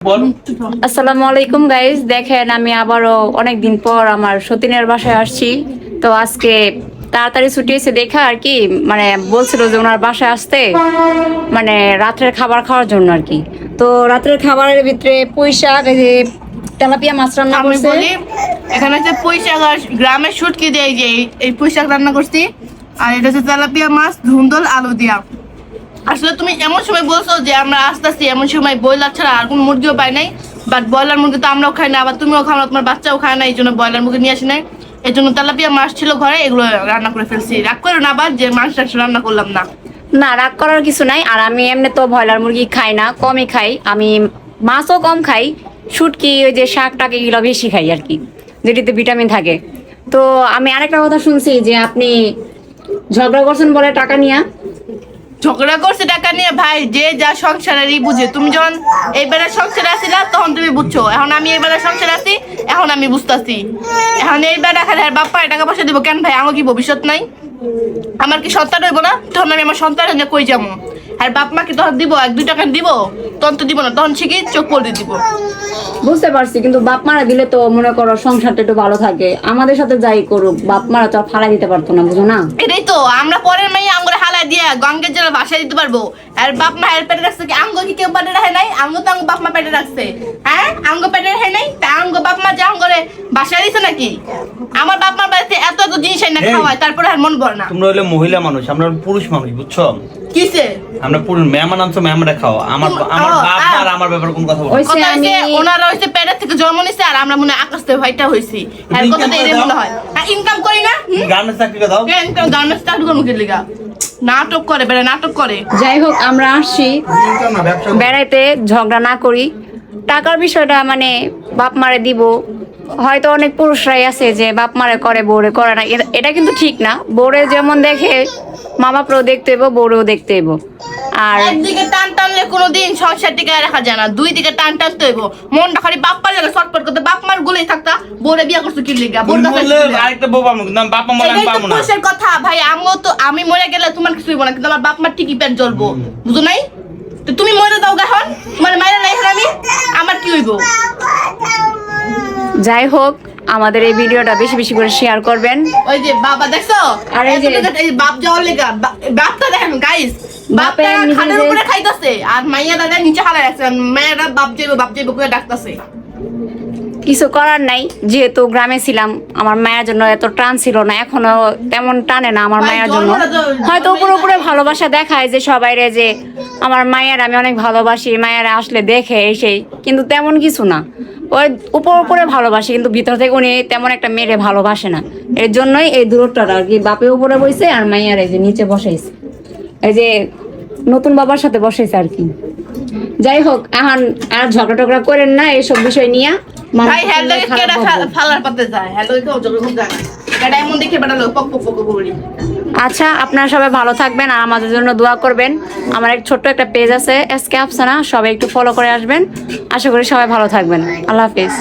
আসসালামু আলাইকুম গাইজ, দেখেন আমি আবারও অনেকদিন পর আমার সতীনের বাসায় আসছি। তো আজকে তাড়াতাড়ি ছুটি হয়েছে দেখা আর কি, মানে বলছিল যে ওনার বাসায় আসতে, মানে রাত্রের খাবার খাওয়ার জন্য আর কি। তো রাত্রের খাবারের ভিতরে পুঁই শাক, এই যে তেলাপিয়া মাছ রান্না করছে। এখানে হচ্ছে পুঁই শাক আর গ্রামের শুটকি দিয়ে এই পুঁই শাক রান্না করছি। আর এটা হচ্ছে তেলাপিয়া মাছ ধুন্দল আলু দিয়া। আসলে তুমি এমন সময় বলছো যে আমরা আসতেছি, এমন সময় ব্রয়লার ছাড়া আর কোনো মুরগিও পাই নাই। বাট ব্রয়লার মুরগি তো আমরাও খাই না, আবার তুমিও খাও না, তোমার বাচ্চাও খায় না, এই জন্য ব্রয়লার মুরগি নিয়ে আসি নাই। এই জন্য তেলাপিয়া মাছ ছিল ঘরে, এগুলো রান্না করে ফেলছি। রাগ করো না আবার যে মাছ রান্না করলাম না। না, রাগ করার কিছু নাই। আর আমি এমনি তো ব্রয়লার মুরগি খাই না, কমই খাই। আমি মাছও কম খাই, শুটকি ওই যে শাক টাক এগুলো বেশি খাই আর কি, যেটিতে ভিটামিন থাকে। তো আমি আরেকটা কথা শুনছি যে আপনি ঝগড়া করছেন বলে টাকা নিয়ে। ঝগড়া করছে টাকা নিয়ে? ভাই, যে যা সংসারেরই বুঝে। তুমি যখন এইবারে সংসারে আসিলা তখন তুমি বুঝছো, এখন আমি এইবারে সংসারে আছি, এখন আমি বুঝতেছি। এখন এইবারে খালি আর বাপ্পা টাকা পয়সা দিব কেন? ভাই, আমার কি ভবিষ্যৎ নাই? আমার কি সন্তান হইব না? তখন আমি আমার সন্তান নিয়ে কই যাবো? আর বাপ মা কি তখন দিব? 1-2 টাকা দিব? তখন তো দিব না, তখন ঠিকই চোখ পড়ে দিব। বুঝতে পারছি, কিন্তু বাপ মারা দিলে তো মনে করো সংসারটা একটু ভালো থাকে। আমাদের সাথে যাই করুক, বাপ মারা তো আর ফালাই দিতে পারতো না, বুঝো না? এটাই তো, আমরা পরের মেয়ে আঙ্গুরে হালা দিয়ে গঙ্গের জলে ভাসায় দিতে পারবো। আর বাপ মা এর পেটে রাখছে কি? আঙ্গ কি কেউ পেটে রাখে নাই? আঙ্গ তো আঙ্গ বাপ মা পেটে রাখছে। হ্যাঁ, আঙ্গ পেটে রাখে নাই? তা আঙ্গ বাপ মা যে আঙ্গরে ভাসায় দিছে নাকি? আমার বাপ মার বাড়িতে এত এত জিনিস না খাওয়ায়, তারপরে আর মন ভরে না। তোমরা হলে মহিলা মানুষ, আমরা পুরুষ মানুষ, বুঝছো? কিসে আমরা পুরুষ মেহমান আনছো, মেহমানরা খাও। আমার আমার বাপ আর আমার ব্যাপারে কোন কথা বলো? ওইসে কথা হইছে আমি ওনারা হইছে পেটের থেকে জন্ম নিছে, আর আমরা মনে হয় আকাশ থেকে ভাইটা হইছি। আর কথা তো এরকম মনে হয়। হ্যাঁ, ইনকাম করি না? গার্মেন্টস চাকরি দাও। ইনকাম গার্মেন্টস চাকরি করবো কি লিগা? নাটক করে, বেড়ে নাটক করে। যাই হোক, আমরা আসছি বেড়াইতে, ঝগড়া না করি। টাকার বিষয়টা মানে বাপ মারে দিব। হয়তো অনেক পুরুষরাই আছে যে বাপ মারে করে, বউরে করে না। এটা কিন্তু ঠিক না। বউরে যেমন দেখে মা বাপরেও দেখতে হইব, বউরেও দেখতে হইব। আর একদিকে টান টানলে কোনোদিন সংসার টিকায় রাখা যায় না, দুই দিকে টান টানতে হইব। মনটা খালি বাপ্পার লাগে ছটফট করতে। বাপ মার গুলোই থাকতা, বউরে বিয়া করছো কি লিগা? তুমি বললে আরেকটা বউ পাবো, কিন্তু আমি বাপ মা বলে আমি পাবো না। পুরুষের কথা ভাই, আমিও তো, আমি মরে গেলে তোমার কিছু হইব না, কিন্তু আমার বাপ মার ঠিকই পেট জ্বলবো, বুঝো নাই? তো তুমি মরে দাও এখন, তোমার মায়ের নাই এখন আমি, আমার কি হইব? যাই হোক, আমাদের এই ভিডিওটা বেশি বেশি করে শেয়ার করবেন। ওই যে বাবা দেখছো, আর এই যে বাপ যাওয়ার লেগা, বাপটা দেখেন গাইস, বাপে বাপটা নিজে খাটের নিজে- উপরে খাইতাছে, আর মাইয়া দাদা নিচে হালা রাখছে। মায়েরা বাপ যাইবো করে ডাকতাছে। কিছু করার নাই, যেহেতু গ্রামে ছিলাম, আমার মায়ের জন্য এত টান ছিল না, এখনো তেমন টানে না আমার মায়ের জন্য। হয়তো উপরে উপরে ভালোবাসা দেখায় যে সবাইরে, যে আমার মায়ের আমি অনেক ভালোবাসি, মায়েরা আসলে দেখে এসেই, কিন্তু তেমন কিছু না। ওই উপর উপরে ভালোবাসে, কিন্তু ভিতর থেকে উনি তেমন একটা মেয়েরে ভালোবাসে না। এর জন্যই এই দূরত্বটা আর কি। বাপে উপরে বসে আর মাইয়ার এই যে নিচে বসাইছে, এই যে নতুন বাবার সাথে বসাইছে আর কি। যাই হোক, এখন আর ঝগড়া টগড়া করেন না এইসব বিষয় নিয়ে। ভাই হ্যালো কেডা ফালার পাতে যায়, হ্যালো কেউ যখন যায় এটা এমন দেখে বেড়ালো পক পক পক করি। আচ্ছা, আপনারা সবাই ভালো থাকবেন আর আমাদের জন্য দোয়া করবেন। আমার এক ছোট্ট একটা পেজ আছে, এসকে আফসানা, সবাই একটু ফলো করে আসবেন। আশা করি সবাই ভালো থাকবেন। আল্লাহ হাফিজ।